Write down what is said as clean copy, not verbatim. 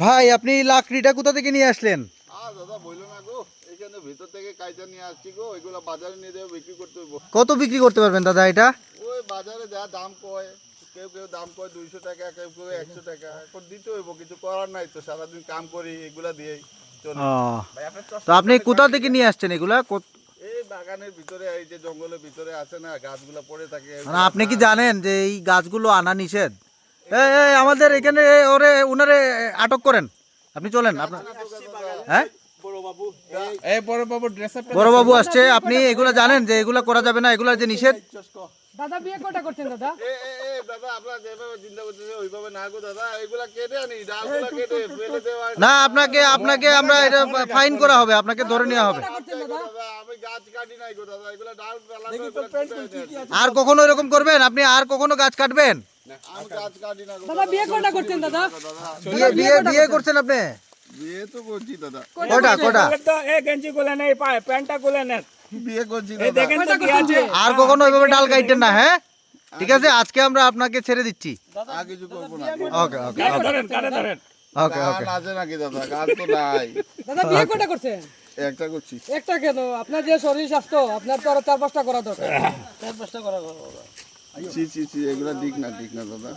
ভাই আপনি লাকড়িটা কোথা থেকে নিয়ে আসলেন? দাদা বললো না গো, এখানে ভিতর থেকে কাইটা নিয়ে আসছি গো, ওইগুলো বাজারে নিয়ে যাবে বিক্রি করতে হইব। কত বিক্রি করতে পারবেন দাদা এটা? ওই বাজারে যা দাম কয়, কেউ কেউ দাম কয় 200 টাকা, কেউ কেউ 100 টাকা, এখন দিতে হইব, কিছু করার নাই তো, সারাদিন কাম করি এগুলা দিয়েই চলে। তো আপনি কোথা থেকে নিয়ে আসছেন এগুলা? এই বাগানের ভিতরে, এই যে জঙ্গলের ভিতরে আছে না, গাছগুলা পড়ে থাকে। মানে আপনি কি জানেন যে এই গাছগুলো আনা নিষেধ? আমাদের এখানে উনারে আটক করেন, আপনি চলেন। আপনার হ্যাঁ, বড় বাবু আসছে, আপনি এগুলা জানেন যে এগুলা করা যাবে না, এগুলা যে নিষেধ। দাদা বিয়ে কয়টা করছেন দাদা? দাদা আপনারা যেভাবে চিন্তা করতেছে ওইভাবে না গো দাদা, এগুলা কেটে আনি, ডালগুলা কেটে ফেলে দেওয়া। না, আপনাকে আমরা এটা ফাইন করা হবে, আপনাকে ধরে নেওয়া হবে। আমি গাছ কাটি নাই গো দাদা, এগুলা ডাল আর কখনো এরকম করবেন? আপনি আর কখনো গাছ কাটবেন? আমি গাছ কাটি না গো দাদা বিয়ে কয়টা করছেন দাদা? বিয়ে করছেন আপনি? বিয়ে তো করছি দাদা, কটা? গেঞ্জি গুলো নেই, প্যান্টটা গুলো নেন। বিয়ে করছি এই দাদা। দেখেন তো কি আছে। আর কখনো ওইভাবে ডাল কাটতেন না, হ্যাঁ? ঠিক আছে, আজকে আমরা আপনাকে ছেড়ে দিচ্ছি। আর কিছু করবো না। ওকে ওকে কারে ধরেন, কারে ধরেন। ওকে ওকে। গান আছে নাকি দাদা? গান তো নাই। দাদা বিয়ে কয়টা করছেন? একটা করছি। একটা কেন? আপনার যে শরীর স্বাস্থ্য, আপনার তো আরো 4-5টা করা দরকার। ছি ছি ছি, এগুলা ঠিক না দাদা।